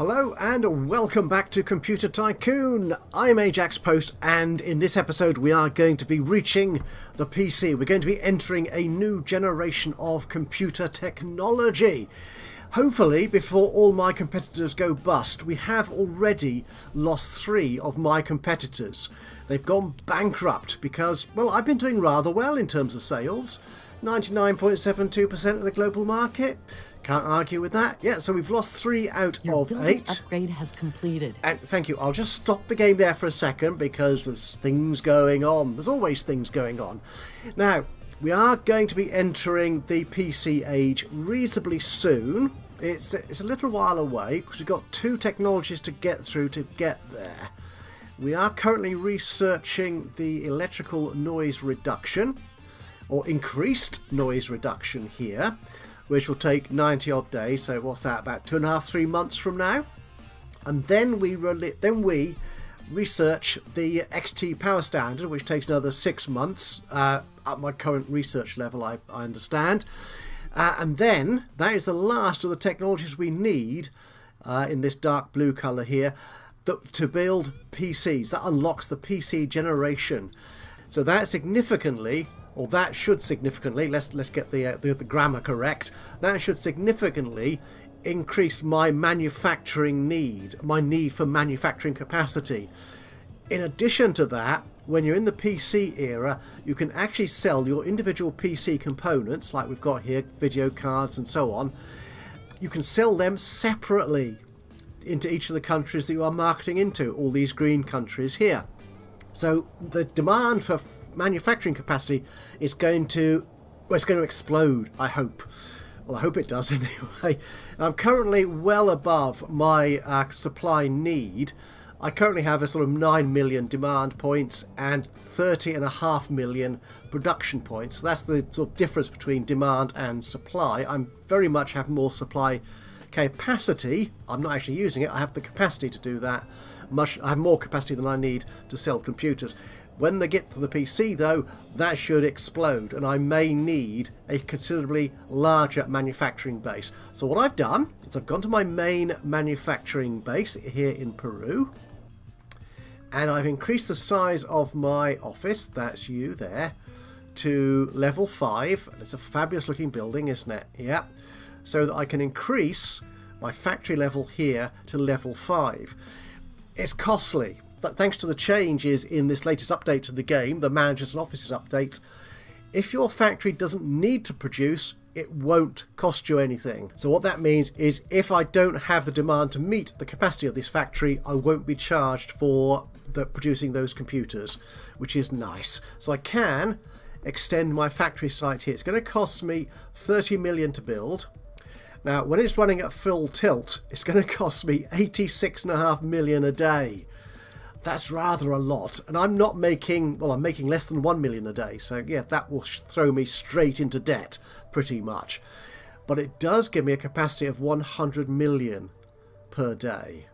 Hello and welcome back to Computer Tycoon. I'm Ajaxpost, and in this episode we are going to be reaching the PC. We're going to be entering a new generation of computer technology. Hopefully, before all my competitors go bust. We have already lost 3 of my competitors. They've gone bankrupt because, well, I've been doing rather well in terms of sales. 99.72% of the global market. Can't argue with that. Yeah, so we've lost 3 out of 8. Upgrade has completed. And thank you. I'll just stop the game there for a second because there's things going on. There's always things going on. Now, we are going to be entering the PC age reasonably soon. It's a little while away because we've got 2 technologies to get through to get there. We are currently researching the electrical noise reduction, or increased noise reduction here, which will take 90 odd days. So what's that, about 2.5-3 months from now? And then we research the XT power standard, which takes another 6 months at my current research level, I understand. And then that is the last of the technologies we need in this dark blue colour here to build PCs. That unlocks the PC generation. So that significantly, or that should significantly, let's get the grammar correct, that should significantly increase my manufacturing need, my need for manufacturing capacity. In addition to that, when you're in the PC era, you can actually sell your individual PC components, like we've got here, video cards and so on. You can sell them separately into each of the countries that you are marketing into, all these green countries here. So the demand for manufacturing capacity is going to explode, I hope. Well, I hope it does anyway. I'm currently well above my supply need. I currently have a sort of 9 million demand points and 30.5 million production points. So that's the sort of difference between demand and supply. I very much have more supply capacity. I'm not actually using it. I have the capacity to do that. I have more capacity than I need to sell computers. When they get to the PC, though, that should explode, and I may need a considerably larger manufacturing base. So what I've done is I've gone to my main manufacturing base here in Peru, and I've increased the size of my office, that's you there, to level 5. It's a fabulous looking building, isn't it? Yeah. So that I can increase my factory level here to level 5. It's costly. Thanks to the changes in this latest update to the game, the managers and offices updates, if your factory doesn't need to produce, it won't cost you anything. So what that means is if I don't have the demand to meet the capacity of this factory, I won't be charged for producing those computers, which is nice. So I can extend my factory site here. It's going to cost me 30 million to build. Now, when it's running at full tilt, it's going to cost me 86.5 million a day. That's rather a lot, and I'm making less than 1 million a day, so yeah, that will throw me straight into debt, pretty much. But it does give me a capacity of 100 million per day.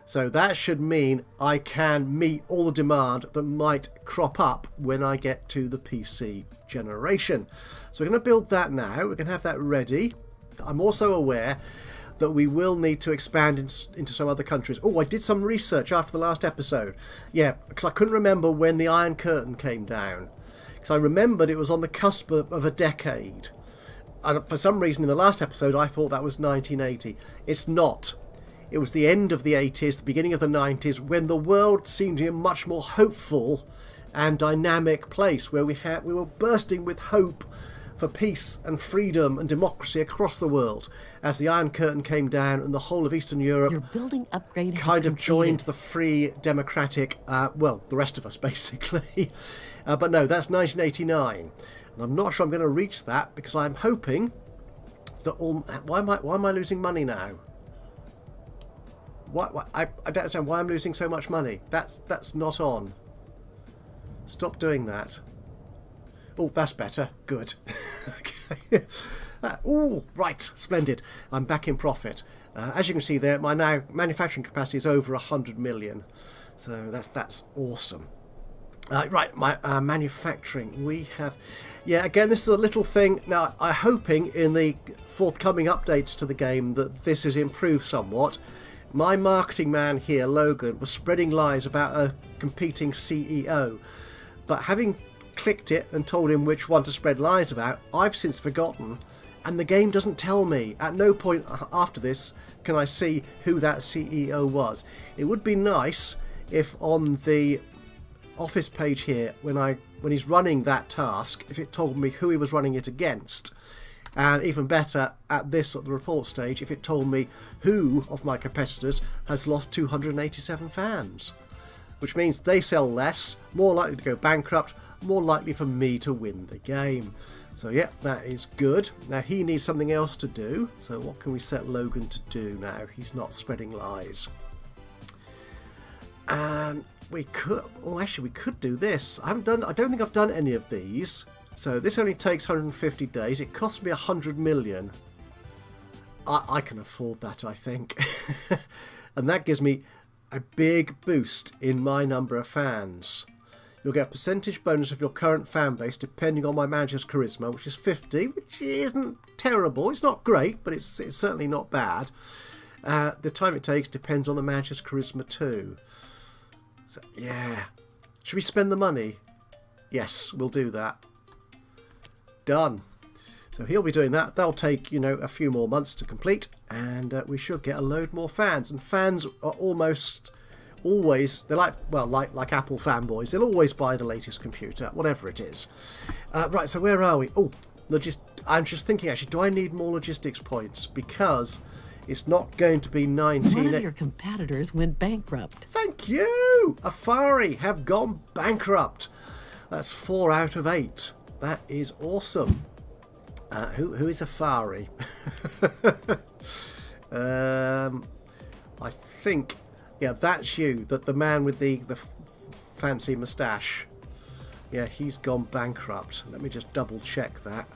So that should mean I can meet all the demand that might crop up when I get to the PC generation. So we're going to build that now, we're going to have that ready. I'm also aware that we will need to expand into some other countries. Oh, I did some research after the last episode. Yeah, because I couldn't remember when the Iron Curtain came down. Because I remembered it was on the cusp of a decade. And for some reason in the last episode I thought that was 1980. It's not. It was the end of the 80s, the beginning of the 90s, when the world seemed to be a much more hopeful and dynamic place, where we were bursting with hope for peace and freedom and democracy across the world, as the Iron Curtain came down and the whole of Eastern Europe Your building upgrade has kind of completed. joined the free democratic, the rest of us basically. But no, that's 1989, and I'm not sure I'm going to reach that because I'm hoping that why am I losing money now? I don't understand why I'm losing so much money. That's not on. Stop doing that. Oh, that's better. Good. Okay. Oh, right. Splendid. I'm back in profit. As you can see there, my now manufacturing capacity is over 100 million. So that's awesome. Right, my manufacturing. We have... Yeah, again, this is a little thing. Now, I'm hoping in the forthcoming updates to the game that this is improved somewhat. My marketing man here, Logan, was spreading lies about a competing CEO. But having clicked it and told him which one to spread lies about, I've since forgotten. And the game doesn't tell me. At no point after this can I see who that CEO was. It would be nice if on the office page here, when he's running that task, if it told me who he was running it against. And even better, at this at the report stage, if it told me who of my competitors has lost 287 fans. Which means they sell less, more likely to go bankrupt, more likely for me to win the game. So yeah, that is good. Now he needs something else to do. So what can we set Logan to do now? He's not spreading lies. And we could, we could do this. I don't think I've done any of these. So this only takes 150 days. It costs me 100 million. I can afford that, I think. And that gives me a big boost in my number of fans. You'll get a percentage bonus of your current fan base depending on my manager's charisma, which is 50, which isn't terrible. It's not great, but it's certainly not bad. The time it takes depends on the manager's charisma too. So, yeah. Should we spend the money? Yes, we'll do that. Done. So he'll be doing that. That'll take, a few more months to complete, and we should get a load more fans. And fans are almost always, they're like Apple fanboys. They'll always buy the latest computer, whatever it is. Right, so where are we? Oh, I'm just thinking, actually, do I need more logistics points? Because it's not going to be 19... One of your competitors went bankrupt. Thank you! Afari have gone bankrupt. That's 4 out of 8. That is awesome. Who is Afari? I think... Yeah, that's you. The man with the fancy moustache. Yeah, he's gone bankrupt. Let me just double check that.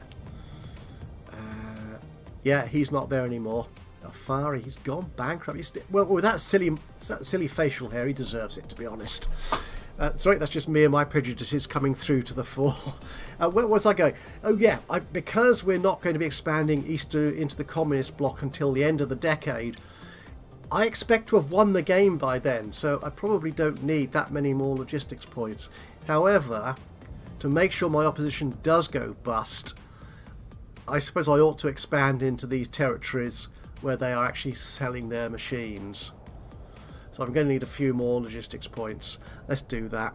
Yeah, he's not there anymore. Afari, he's gone bankrupt. Well, with that silly facial hair, he deserves it, to be honest. Sorry, that's just me and my prejudices coming through to the fore. Where was I going? Oh yeah, because we're not going to be expanding into the communist bloc until the end of the decade, I expect to have won the game by then, so I probably don't need that many more logistics points. However, to make sure my opposition does go bust, I suppose I ought to expand into these territories where they are actually selling their machines. So I'm going to need a few more logistics points. Let's do that.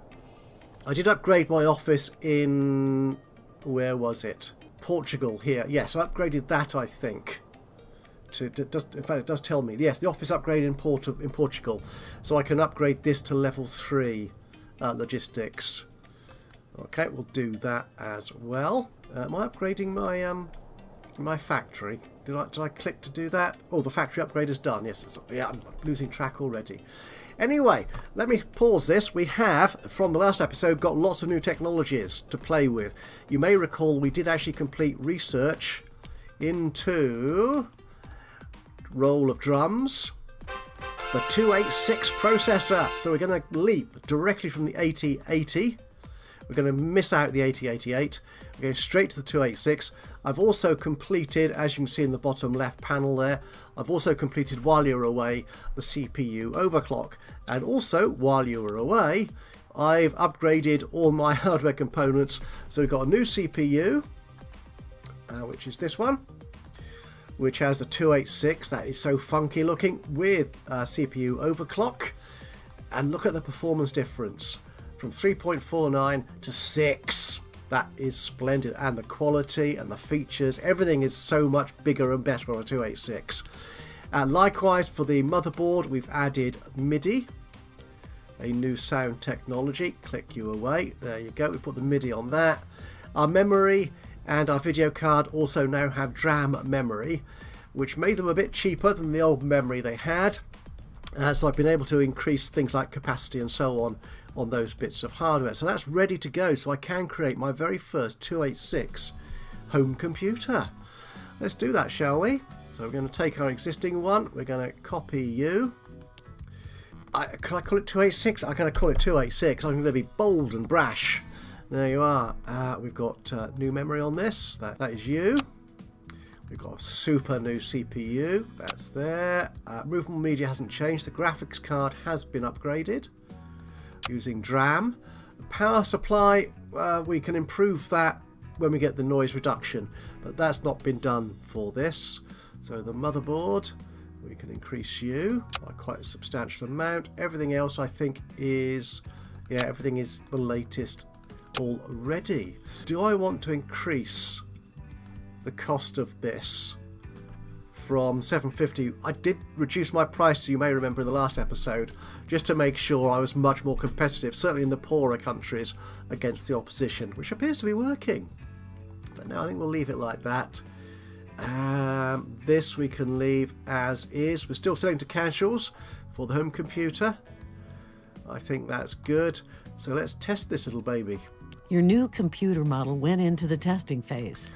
I did upgrade my office in... where was it? Portugal, here. Yes, I upgraded that, I think. In fact, it does tell me. Yes, the office upgrade in Portugal. So I can upgrade this to level 3 logistics. Okay, we'll do that as well. Am I upgrading my factory? Did I click to do that? Oh, the factory upgrade is done. Yes, yeah, I'm losing track already. Anyway, let me pause this. We have, from the last episode, got lots of new technologies to play with. You may recall we did actually complete research into roll of drums, the 286 processor. So we're going to leap directly from the 8080. We're going to miss out the 8088. We're going straight to the 286. I've also completed, as you can see in the bottom left panel there, I've also completed, while you're away, the CPU overclock. And also, while you were away, I've upgraded all my hardware components. So we've got a new CPU, which is this one, which has a 286. That is so funky looking, with CPU overclock. And look at the performance difference from 3.49 to 6. That is splendid, and the quality and the features, everything is so much bigger and better on a 286. And likewise for the motherboard, we've added MIDI, a new sound technology. Click you away. There you go. We put the MIDI on that. Our memory and our video card also now have DRAM memory, which made them a bit cheaper than the old memory they had. So I've been able to increase things like capacity and so on those bits of hardware. So that's ready to go, so I can create my very first 286 home computer. Let's do that, shall we? So we're going to take our existing one, we're going to copy you. Can I call it 286? I'm going to call it 286. I'm going to be bold and brash. There you are. We've got new memory on this. That is you. We've got a super new CPU. That's there. Movable media hasn't changed. The graphics card has been upgraded using DRAM. The power supply, we can improve that when we get the noise reduction, but that's not been done for this. So the motherboard, we can increase you by quite a substantial amount. Everything else I think is, yeah, everything is the latest already. Do I want to increase the cost of this from 750? I did reduce my price, you may remember in the last episode, just to make sure I was much more competitive, certainly in the poorer countries, against the opposition, which appears to be working. But now I think we'll leave it like that. This we can leave as is. We're still selling to casuals for the home computer. I think that's good. So let's test this little baby. Your new computer model went into the testing phase.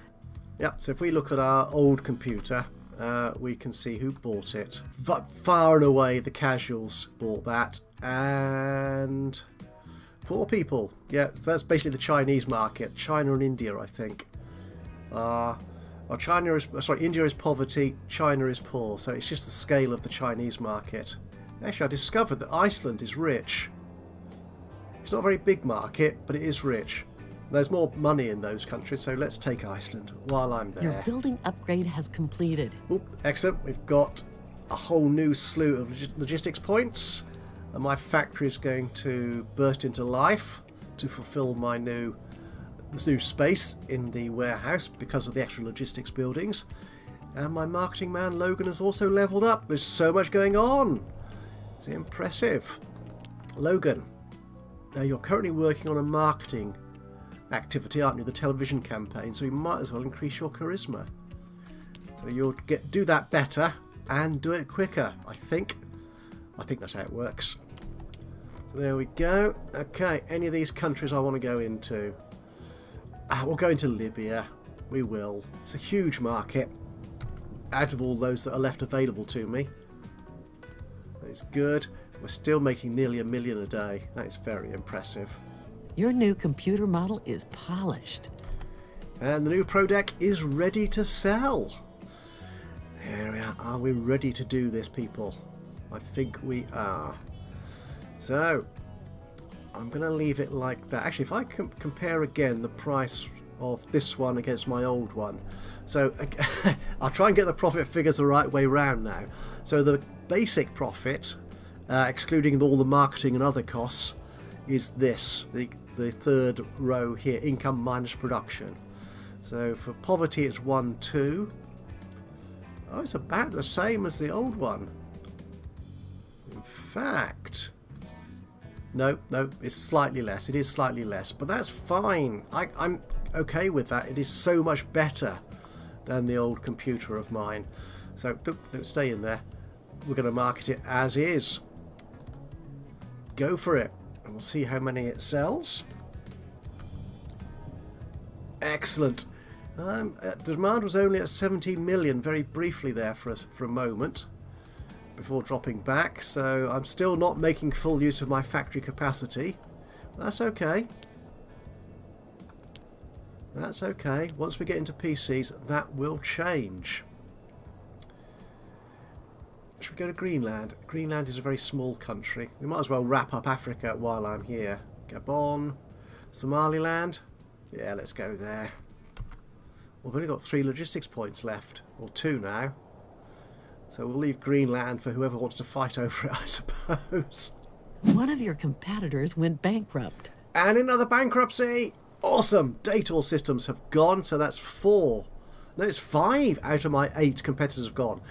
Yep, so if we look at our old computer, we can see who bought it. Far and away the casuals bought that, and poor people. Yeah, so that's basically the Chinese market. China and India, I think. India is poverty, China is poor, so it's just the scale of the Chinese market. Actually, I discovered that Iceland is rich. It's not a very big market, but it is rich. There's more money in those countries, so let's take Iceland while I'm there. Your building upgrade has completed. Oop, excellent. We've got a whole new slew of logistics points, and my factory is going to burst into life to fulfill my new space in the warehouse because of the extra logistics buildings. And my marketing man Logan has also leveled up. There's so much going on. It's impressive. Logan, now you're currently working on a marketing activity, aren't you? The television campaign, so you might as well increase your charisma. So you'll do that better and do it quicker, I think. I think that's how it works. So there we go. Okay, any of these countries I want to go into? We'll go into Libya. We will. It's a huge market out of all those that are left available to me. It's good. We're still making nearly $1 million a day. That is very impressive. Your new computer model is polished. And the new Pro Deck is ready to sell. There we are. Are we ready to do this, people? I think we are. So I'm going to leave it like that. Actually, if I compare again the price of this one against my old one. So I'll try and get the profit figures the right way round now. So the basic profit, excluding all the marketing and other costs, is this, the third row here, income minus production. So for poverty it's 1,2. Oh, it's about the same as the old one. In fact, no, it's slightly less. It is slightly less, but that's fine. I'm okay with that. It is so much better than the old computer of mine. So don't stay in there. We're going to market it as is. Go for it, and we'll see how many it sells. Excellent. The demand was only at 17 million very briefly there for a moment before dropping back, so I'm still not making full use of my factory capacity. That's okay. That's okay. Once we get into PCs, that will change. Should we go to Greenland? Greenland is a very small country. We might as well wrap up Africa while I'm here. Gabon, Somaliland. Yeah, let's go there. We've only got 3 logistics points left, or 2 now. So we'll leave Greenland for whoever wants to fight over it, I suppose. One of your competitors went bankrupt. And another bankruptcy! Awesome! Data systems have gone, so that's 4. No, it's 5 out of my 8 competitors have gone.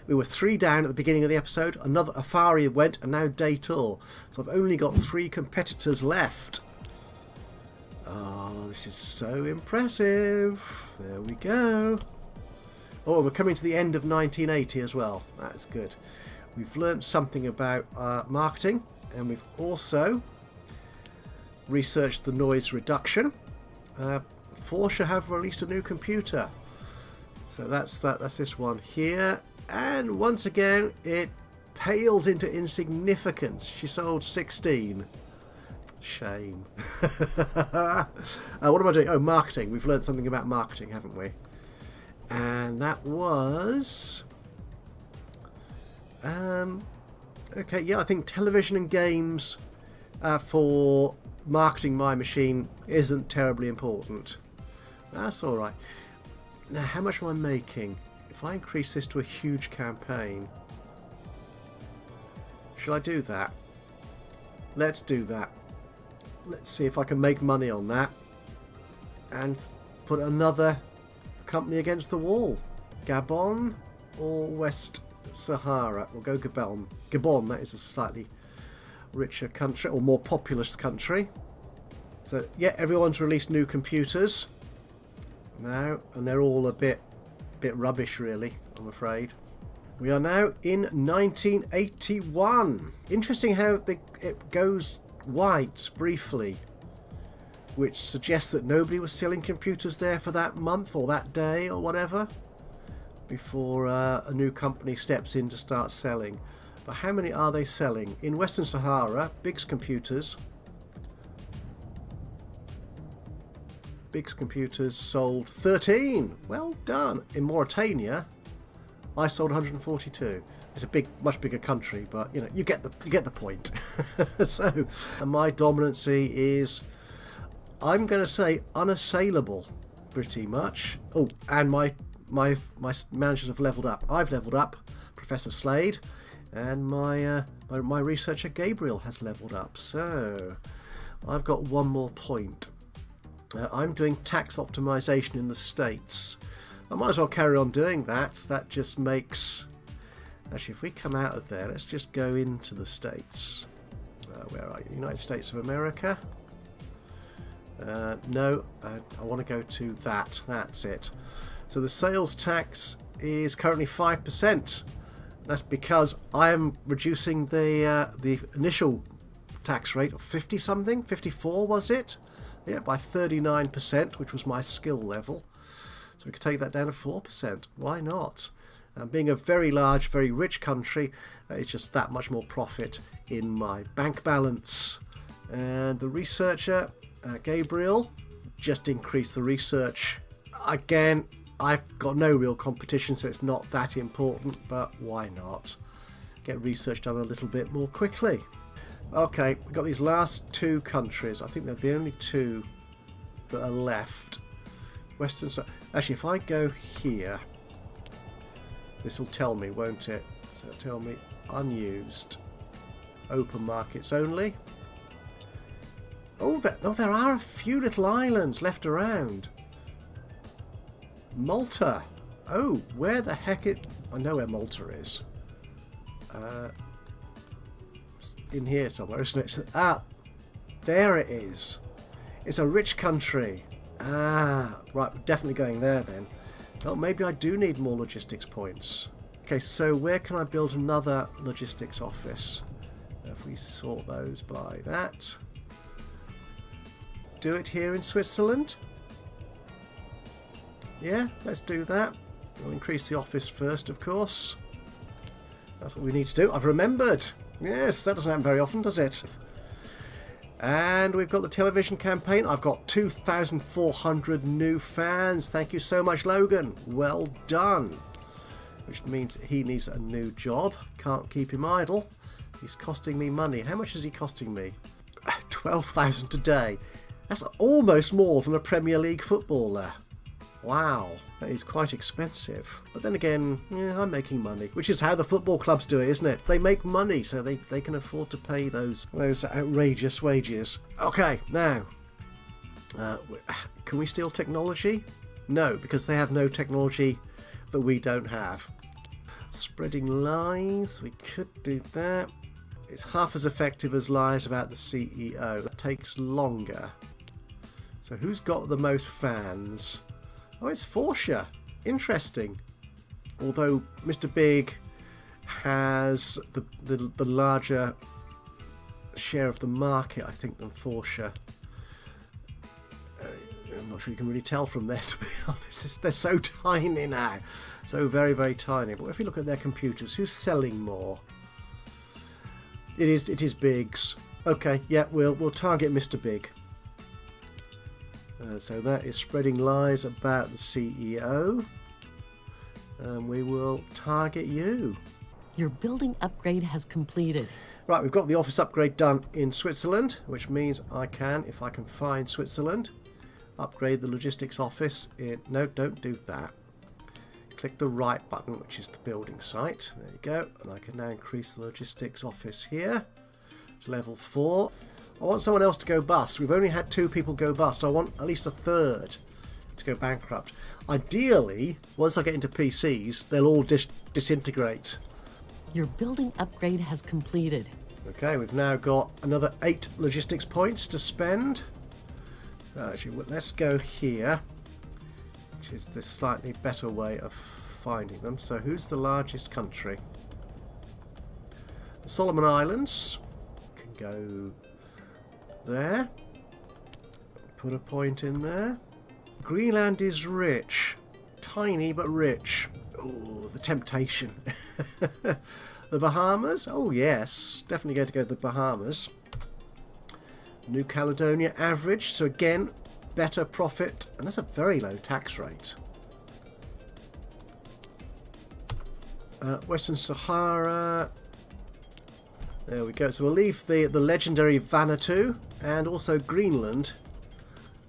We were 3 down at the beginning of the episode. Another Afari went, and now Dator. So I've only got 3 competitors left. Oh, this is so impressive. There we go. Oh, we're coming to the end of 1980 as well. That's good. We've learnt something about marketing, and we've also researched the noise reduction. Porsche have released a new computer. So that's this one here. And once again, it pales into insignificance. She sold 16. Shame. What am I doing? Oh, marketing. We've learned something about marketing, haven't we? And that was... okay, yeah, I think television and games for marketing my machine isn't terribly important. That's alright. Now, how much am I making? If I increase this to a huge campaign... Shall I do that? Let's do that. Let's see if I can make money on that. And put another company against the wall. Gabon or West Sahara? We'll go Gabon. Gabon, that is a slightly richer country, or more populous country. So, yeah, everyone's released new computers now, and they're all a bit rubbish, really, I'm afraid. We are now in 1981. Interesting how it goes white briefly, which suggests that nobody was selling computers there for that month or that day or whatever before a new company steps in to start selling. But how many are they selling? In Western Sahara, Biggs Computers sold 13. Well done. In Mauritania, I sold 142. It's a much bigger country, but you know, you get the point. So, and my dominancy is, I'm going to say, unassailable, pretty much. Oh, and my managers have leveled up. I've leveled up, Professor Slade, and my researcher Gabriel has leveled up. So, I've got one more point. I'm doing tax optimization in the States. I might as well carry on doing that. That just makes... Actually, if we come out of there, let's just go into the States. Where are you? United States of America? No, I want to go to that. That's it. So the sales tax is currently 5%. That's because I am reducing the initial tax rate of 50 something, 54 was it? Yeah, by 39%, which was my skill level. So we could take that down to 4%. Why not? Being a very large, very rich country, it's just that much more profit in my bank balance. And the researcher, Gabriel, just increased the research. Again, I've got no real competition, so it's not that important, but why not? Get research done a little bit more quickly. Okay, we've got these last two countries. I think they're the only two that are left. Western... Actually, if I go here, this will tell me, won't it? So it'll tell me unused. Open markets only. Oh, there are a few little islands left around. Malta. Oh, where the heck it... I know where Malta is. In here somewhere, isn't it? Ah, there it is. It's a rich country. Ah, right, we're definitely going there then. Well, maybe I do need more logistics points. Okay, so where can I build another logistics office? If we sort those by that. Do it here in Switzerland. Yeah, let's do that. We'll increase the office first, of course. That's what we need to do. I've remembered. Yes, that doesn't happen very often, does it? And we've got the television campaign. I've got 2,400 new fans. Thank you so much, Logan. Well done. Which means he needs a new job. Can't keep him idle. He's costing me money. How much is he costing me? 12,000 today. That's almost more than a Premier League footballer. Wow, that is quite expensive. But then again, yeah, I'm making money, which is how the football clubs do it, isn't it? They make money, so they can afford to pay those outrageous wages. Okay, now, can we steal technology? No, because they have no technology that we don't have. Spreading lies, we could do that. It's half as effective as lies about the CEO. It takes longer. So who's got the most fans? Oh, it's Forsha. Interesting. Although Mr. Big has the larger share of the market, I think, than Forsha. I'm not sure you can really tell from there, to be honest. They're so tiny now. So very, very tiny. But if you look at their computers, who's selling more? It is Biggs. Okay, yeah, we'll target Mr. Big. So that is spreading lies about the CEO. And we will target you. Your building upgrade has completed. Right, we've got the office upgrade done in Switzerland, which means I can, if I can find Switzerland, upgrade the logistics office in... No, don't do that. Click the right button, which is the building site. There you go. And I can now increase the logistics office here to level 4. I want someone else to go bust. We've only had 2 people go bust, so I want at least a third to go bankrupt. Ideally, once I get into PCs, they'll all disintegrate. Your building upgrade has completed. Okay, we've now got another 8 logistics points to spend. Actually, let's go here, which is the slightly better way of finding them. So who's the largest country? The Solomon Islands can go there. Put a point in there. Greenland is rich. Tiny but rich. Oh, the temptation. The Bahamas? Oh yes, definitely going to go to the Bahamas. New Caledonia average, so again, better profit, and that's a very low tax rate. Western Sahara. There we go. So we'll leave the legendary Vanuatu and also Greenland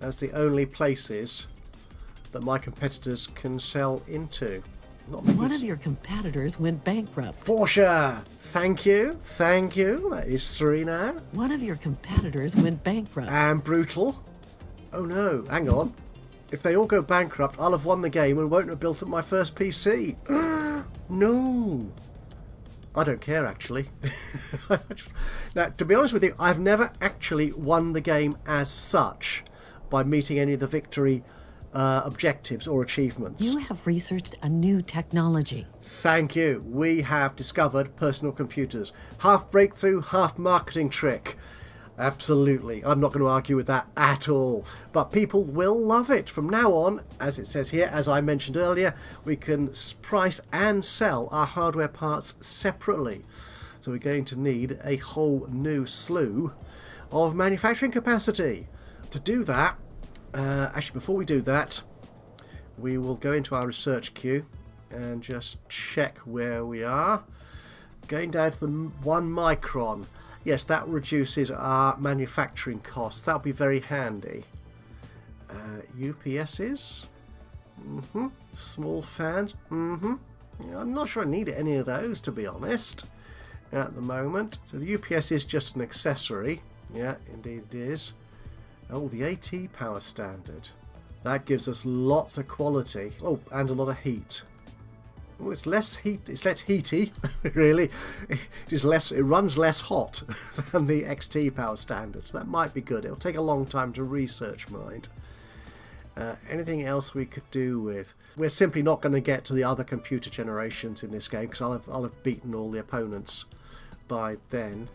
as the only places that my competitors can sell into. One of your competitors went bankrupt. Forsha! Thank you. Thank you. That is 3 now. One of your competitors went bankrupt. And brutal. Oh no, hang on. If they all go bankrupt, I'll have won the game and won't have built up my first PC. No. I don't care, actually. Now, to be honest with you, I've never actually won the game as such by meeting any of the victory objectives or achievements. You have researched a new technology. Thank you. We have discovered personal computers. Half breakthrough, half marketing trick. Absolutely. I'm not going to argue with that at all. But people will love it. From now on, as it says here, as I mentioned earlier, we can price and sell our hardware parts separately. So we're going to need a whole new slew of manufacturing capacity. To do that, actually, before we do that, we will go into our research queue and just check where we are. Going down to the 1 micron. Yes, that reduces our manufacturing costs. That'll be very handy. UPSs. Small fans. I'm not sure I need any of those, to be honest, at the moment. So the UPS is just an accessory. Yeah, indeed it is. Oh, the AT power standard. That gives us lots of quality. Oh, and a lot of heat. Oh, it's less heat. It's less heaty, really. It runs less hot than the XT power standard. So that might be good. It'll take a long time to research, mind. Anything else we could do with? We're simply not going to get to the other computer generations in this game because I'll have beaten all the opponents by then.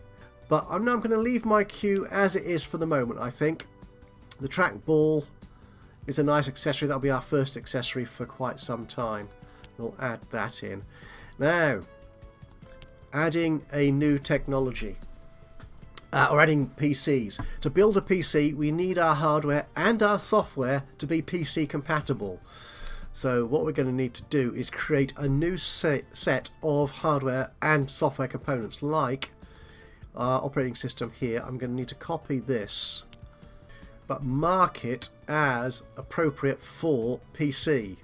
But I'm going to leave my queue as it is for the moment, I think. The trackball is a nice accessory. That'll be our first accessory for quite some time. We'll add that in. Now, adding a new technology. Or adding PCs. To build a PC, we need our hardware and our software to be PC compatible. So what we're going to need to do is create a new set of hardware and software components, like our operating system here. I'm going to need to copy this, but mark it as appropriate for PC.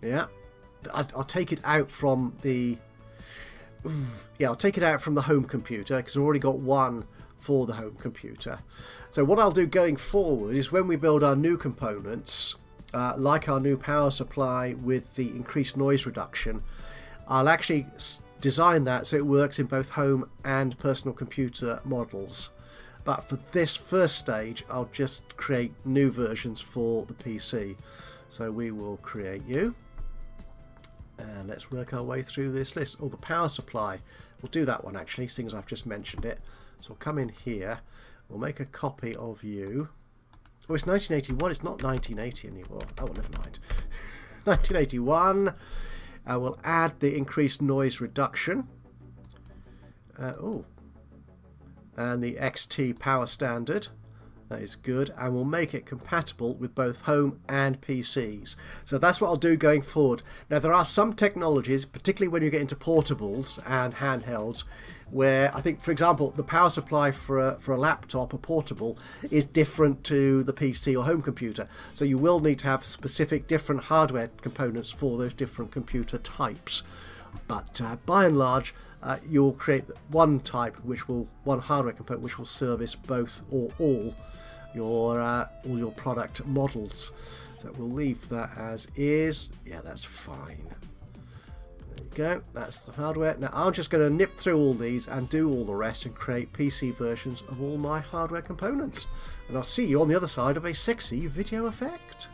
Yeah, I'll take it out from the I'll take it out from the home computer because I've already got one for the home computer. So what I'll do going forward is when we build our new components, like our new power supply with the increased noise reduction, I'll actually design that so it works in both home and personal computer models. But for this first stage, I'll just create new versions for the PC. So we will create you. And let's work our way through this list. Oh, the power supply. We'll do that one actually, seeing as I've just mentioned it. So we'll come in here. We'll make a copy of you. Oh, it's 1981. It's not 1980 anymore. Oh, well, never mind. 1981. We'll add the increased noise reduction. And the XT power standard. That is good, and we'll make it compatible with both home and PCs. So that's what I'll do going forward. Now, there are some technologies, particularly when you get into portables and handhelds, where I think, for example, the power supply for a laptop, a portable, is different to the PC or home computer. So you will need to have specific different hardware components for those different computer types. But by and large, you'll create one hardware component which will service both or all your product models. So we'll leave that as is. Yeah, that's fine. There you go. That's the hardware. Now I'm just going to nip through all these and do all the rest and create PC versions of all my hardware components. And I'll see you on the other side of a sexy video effect.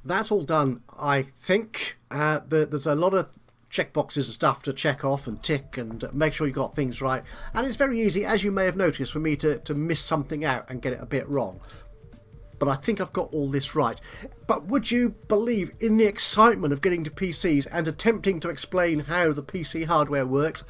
That's all done, I think. There's a lot of checkboxes and stuff to check off and tick and make sure you got things right, and it's very easy, as you may have noticed, for me to miss something out and get it a bit wrong, but I think I've got all this right. But would you believe, in the excitement of getting to PCs and attempting to explain how the PC hardware works,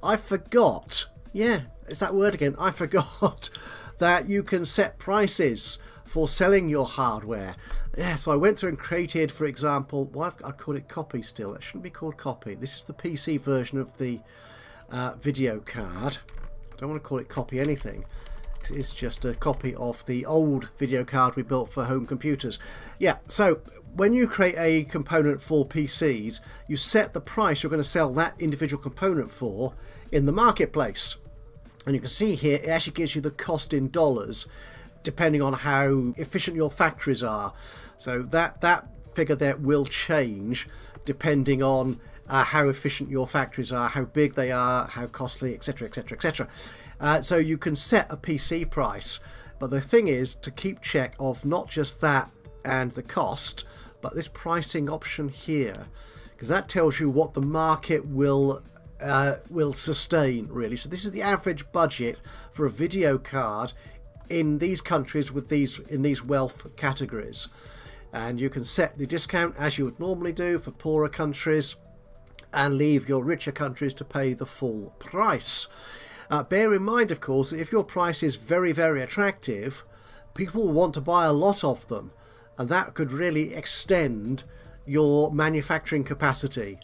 I forgot, yeah, it's that word again, I forgot that you can set prices for selling your hardware. Yeah, so I went through and created, for example, I call it copy still. It shouldn't be called copy. This is the PC version of the video card. I don't want to call it copy anything. It's just a copy of the old video card we built for home computers. Yeah, so when you create a component for PCs, you set the price you're going to sell that individual component for in the marketplace. And you can see here, it actually gives you the cost in dollars, depending on how efficient your factories are. So that figure there will change depending on how efficient your factories are, how big they are, how costly, etc, etc, etc. So you can set a PC price, but the thing is to keep check of not just that and the cost, but this pricing option here, because that tells you what the market will sustain, really. So this is the average budget for a video card in these countries in these wealth categories, and you can set the discount as you would normally do for poorer countries and leave your richer countries to pay the full price. Bear in mind, of course, that if your price is very, very attractive, people will want to buy a lot of them, and that could really extend your manufacturing capacity.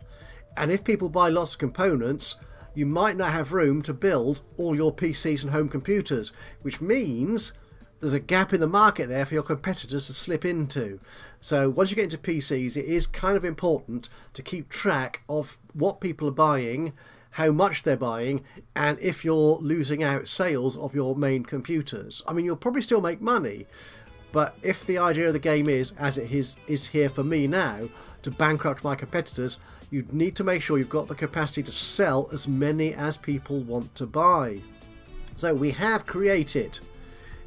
And if people buy lots of components, you might not have room to build all your PCs and home computers, which means there's a gap in the market there for your competitors to slip into. So once you get into PCs, it is kind of important to keep track of what people are buying, how much they're buying, and if you're losing out sales of your main computers. I mean, you'll probably still make money, but if the idea of the game is, as it is here for me now, to bankrupt my competitors, you need to make sure you've got the capacity to sell as many as people want to buy. So we have created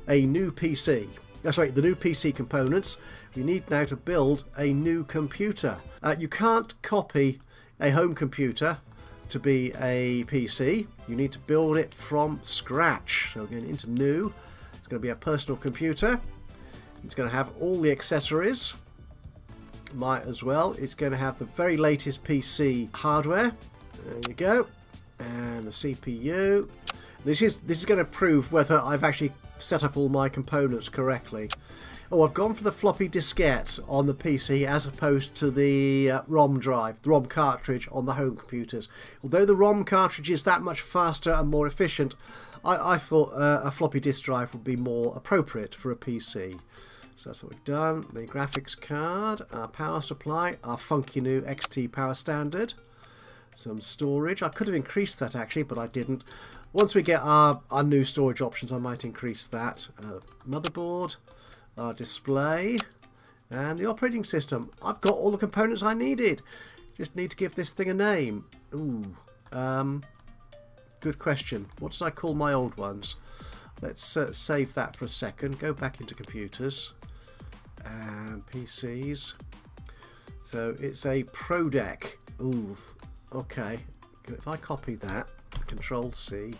a new PC. The new PC components. We need now to build a new computer. You can't copy a home computer to be a PC. You need to build it from scratch. So we're going into new. It's going to be a personal computer. It's going to have all the accessories. Might as well. It's going to have the very latest PC hardware. There you go. And the CPU. This is going to prove whether I've actually set up all my components correctly. Oh, I've gone for the floppy diskette on the PC as opposed to the ROM drive, the ROM cartridge on the home computers. Although the ROM cartridge is that much faster and more efficient, I thought a floppy disk drive would be more appropriate for a PC. So that's what we've done. The graphics card, our power supply, our funky new XT power standard, some storage. I could have increased that actually, but I didn't. Once we get our new storage options, I might increase that. Motherboard, our display, and the operating system. I've got all the components I needed. Just need to give this thing a name. Ooh, good question. What did I call my old ones? Let's save that for a second. Go back into computers and PCs. So it's a Pro Deck. Ooh, okay. If I copy that, Control C,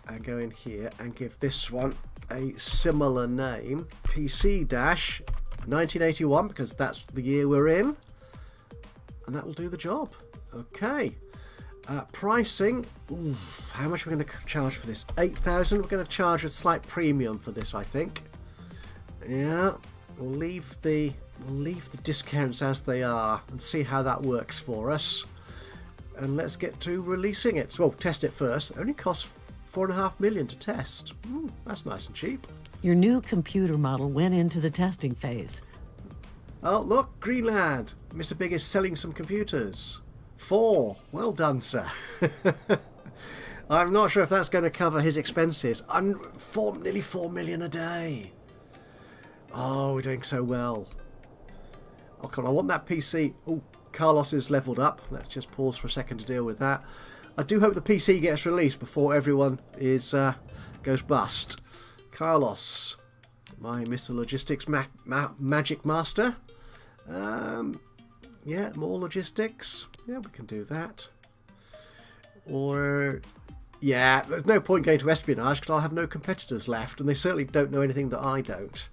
and go in here and give this one a similar name, PC-1981, because that's the year we're in, and that will do the job. Okay. Pricing. Ooh, how much are we going to charge for this? 8,000. We're going to charge a slight premium for this, I think. Yeah, we'll leave the discounts as they are and see how that works for us. And let's get to releasing it. So, well, test it first. It only costs 4.5 million to test. That's nice and cheap. Your new computer model went into the testing phase. Oh, look, Greenland. Mr. Big is selling some computers. 4. Well done, sir. I'm not sure if that's going to cover his expenses. Nearly 4 million a day. Oh, we're doing so well. Oh, come on, I want that PC. Oh, Carlos is leveled up. Let's just pause for a second to deal with that. I do hope the PC gets released before everyone goes bust. Carlos, my Mr. Logistics Magic Master. Yeah, more logistics. Yeah, we can do that. Or, yeah, there's no point going to espionage because I'll have no competitors left, and they certainly don't know anything that I don't.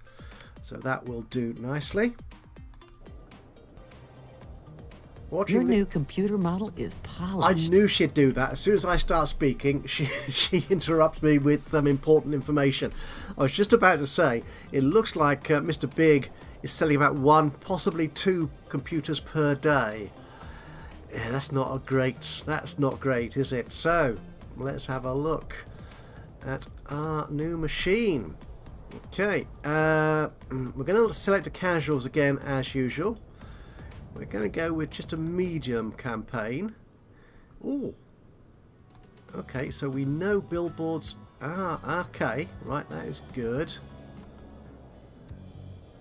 So that will do nicely. Your new computer model is polished. I knew she'd do that. As soon as I start speaking, she interrupts me with some important information. I was just about to say, it looks like Mr. Big is selling about 1, possibly 2 computers per day. Yeah, that's not great, is it? So, let's have a look at our new machine. Okay, we're going to select the casuals again as usual. We're going to go with just a medium campaign. Ooh. Okay, so we know billboards. Okay. Right, that is good.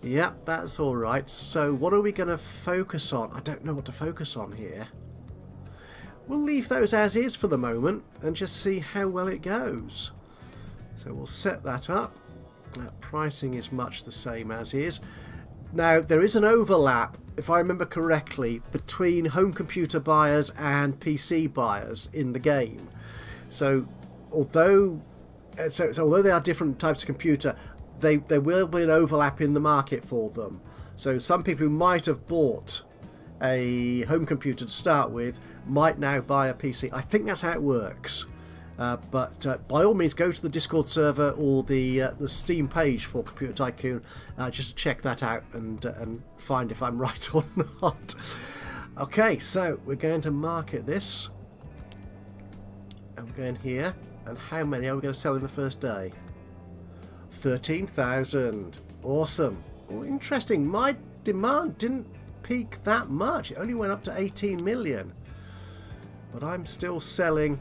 Yep, that's alright. So what are we going to focus on? I don't know what to focus on here. We'll leave those as is for the moment and just see how well it goes. So we'll set that up. Pricing is much the same as is. Now, there is an overlap, if I remember correctly, between home computer buyers and PC buyers in the game. So, although they are different types of computer, there will be an overlap in the market for them. So, some people who might have bought a home computer to start with might now buy a PC. I think that's how it works. But by all means, go to the Discord server or the Steam page for Computer Tycoon just to check that out and find if I'm right or not. Okay, so we're going to market this. And we're going here. And how many are we going to sell in the first day? 13,000. Awesome. Oh, interesting. My demand didn't peak that much. It only went up to 18 million. But I'm still selling...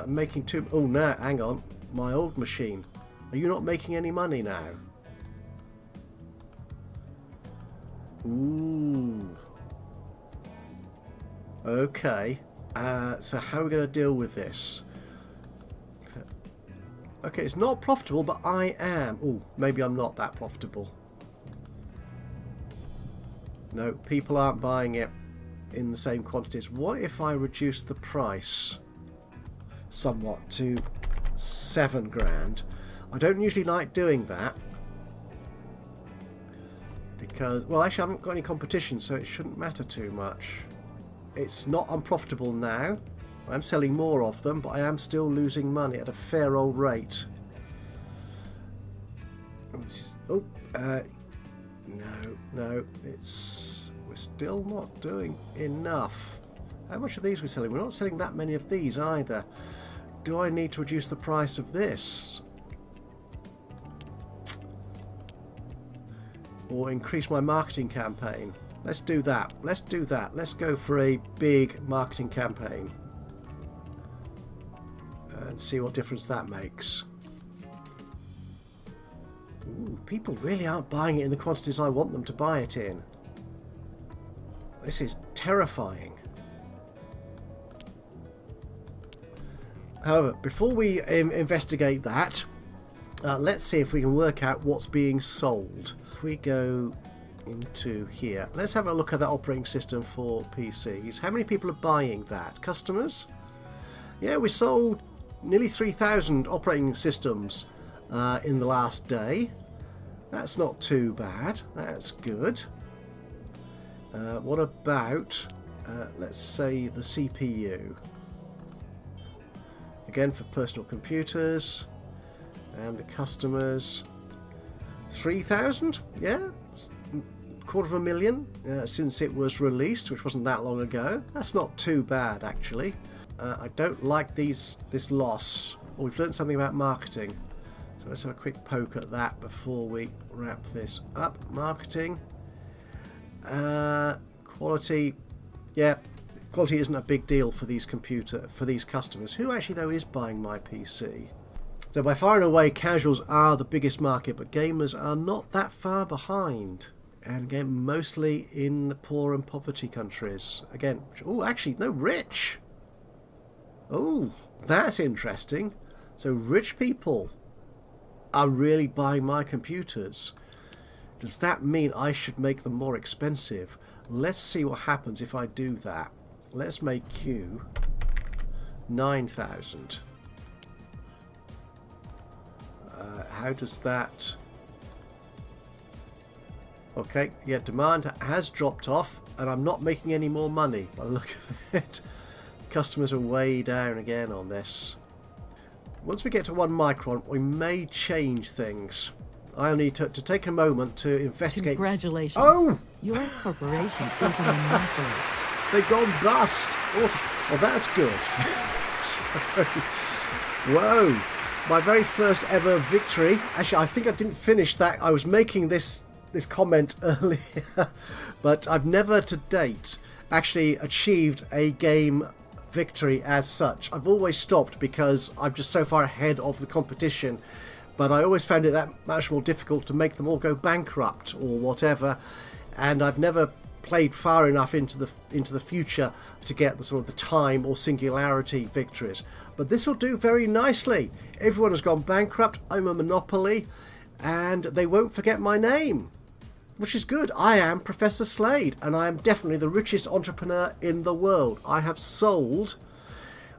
making too... Oh, no, hang on. My old machine. Are you not making any money now? Ooh. Okay. So how are we going to deal with this? Okay, it's not profitable, but I am. Oh, maybe I'm not that profitable. No, people aren't buying it in the same quantities. What if I reduce the price somewhat to 7 grand? I don't usually like doing that because, well, actually I haven't got any competition, so it shouldn't matter too much. It's not unprofitable now. I'm selling more of them, but I am still losing money at a fair old rate. No, we're still not doing enough. How much of these are we selling? We're not selling that many of these either. Do I need to reduce the price of this? Or increase my marketing campaign? Let's do that. Let's go for a big marketing campaign. And see what difference that makes. Ooh, people really aren't buying it in the quantities I want them to buy it in. This is terrifying. However, before we investigate that, let's see if we can work out what's being sold. If we go into here, let's have a look at that operating system for PCs. How many people are buying that? Customers? Yeah, we sold nearly 3,000 operating systems in the last day. That's not too bad. That's good. What about let's say the CPU. Again for personal computers. And the customers, 3,000, yeah, $250,000 since it was released, which wasn't that long ago. That's not too bad, actually. I don't like this loss. Oh, we've learned something about marketing, so let's have a quick poke at that before we wrap this up. Marketing, quality, yeah, quality isn't a big deal for these customers. Who actually though is buying my PC? So by far and away, casuals are the biggest market, but gamers are not that far behind. And again, mostly in the poor and poverty countries. Again, oh, actually, no, rich. Oh, that's interesting. So rich people are really buying my computers. Does that mean I should make them more expensive? Let's see what happens if I do that. Let's make Q 9,000. How does that... Okay, yeah, demand has dropped off, and I'm not making any more money by the look of it. Customers are way down again on this. Once we get to 1 micron, we may change things. I'll need to take a moment to investigate. Congratulations. Oh! Your corporation is an immortal. They've gone bust. Awesome. Well, that's good. Whoa. My very first ever victory. Actually, I think I didn't finish that. I was making this comment earlier, but I've never to date actually achieved a game victory as such. I've always stopped because I'm just so far ahead of the competition, but I always found it that much more difficult to make them all go bankrupt or whatever, and I've never played far enough into the future to get the sort of the time or singularity victories. But this will do very nicely. Everyone has gone bankrupt. I'm a monopoly, and they won't forget my name, which is good. I am Professor Slade, and I am definitely the richest entrepreneur in the world. I have sold...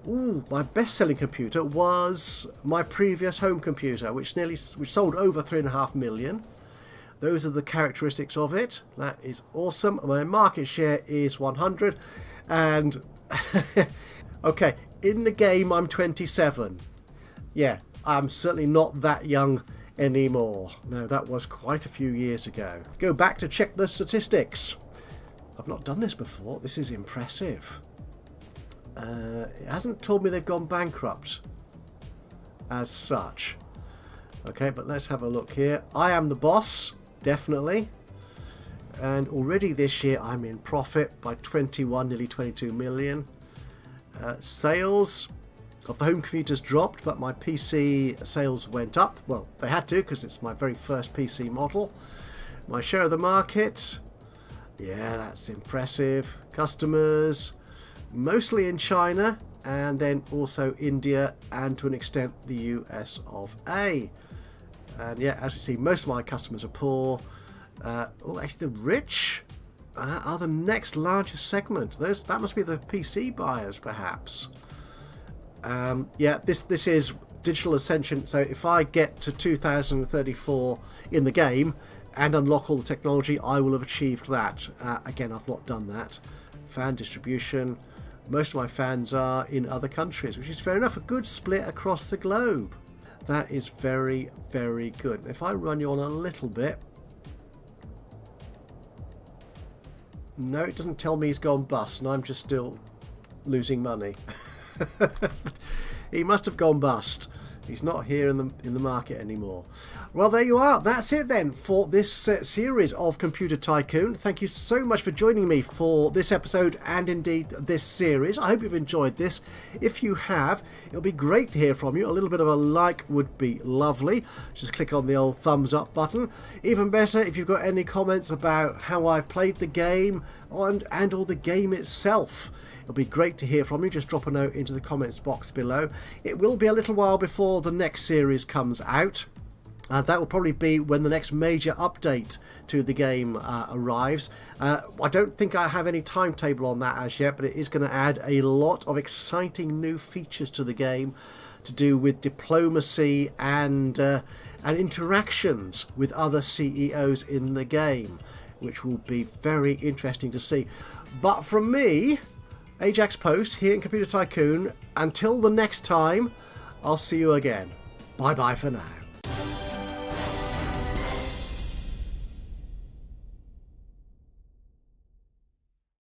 Ooh, my best-selling computer was my previous home computer, which sold over 3.5 million. Those are the characteristics of it. That is awesome. My market share is 100. And, okay, in the game I'm 27. Yeah, I'm certainly not that young anymore. No, that was quite a few years ago. Go back to check the statistics. I've not done this before. This is impressive. It hasn't told me they've gone bankrupt as such. Okay, but let's have a look here. I am the boss. Definitely. And already this year I'm in profit by 21, nearly 22 million. Sales of the home computers dropped, but my PC sales went up. Well, they had to because it's my very first PC model. My share of the market, yeah, that's impressive. Customers, mostly in China, and then also India, and to an extent the US of A. And yeah, as we see, most of my customers are poor. Actually, the rich are the next largest segment. That must be the PC buyers, perhaps. Yeah, this is digital ascension. So if I get to 2034 in the game and unlock all the technology, I will have achieved that. Again, I've not done that. Fan distribution. Most of my fans are in other countries, which is fair enough. A good split across the globe. That is very, very good. If I run you on a little bit... No, it doesn't tell me he's gone bust, and I'm just still losing money. He must have gone bust. He's not here in the market anymore. Well, there you are. That's it then for this series of Computer Tycoon. Thank you so much for joining me for this episode and indeed this series. I hope you've enjoyed this. If you have, it'll be great to hear from you. A little bit of a like would be lovely. Just click on the old thumbs up button. Even better if you've got any comments about how I've played the game and or the game itself. It'll be great to hear from you. Just drop a note into the comments box below. It will be a little while before the next series comes out. That will probably be when the next major update to the game arrives. I don't think I have any timetable on that as yet, but it is going to add a lot of exciting new features to the game to do with diplomacy and interactions with other CEOs in the game. which will be very interesting to see. But from me, Ajaxpost here in Computer Tycoon, until the next time, I'll see you again. Bye bye for now.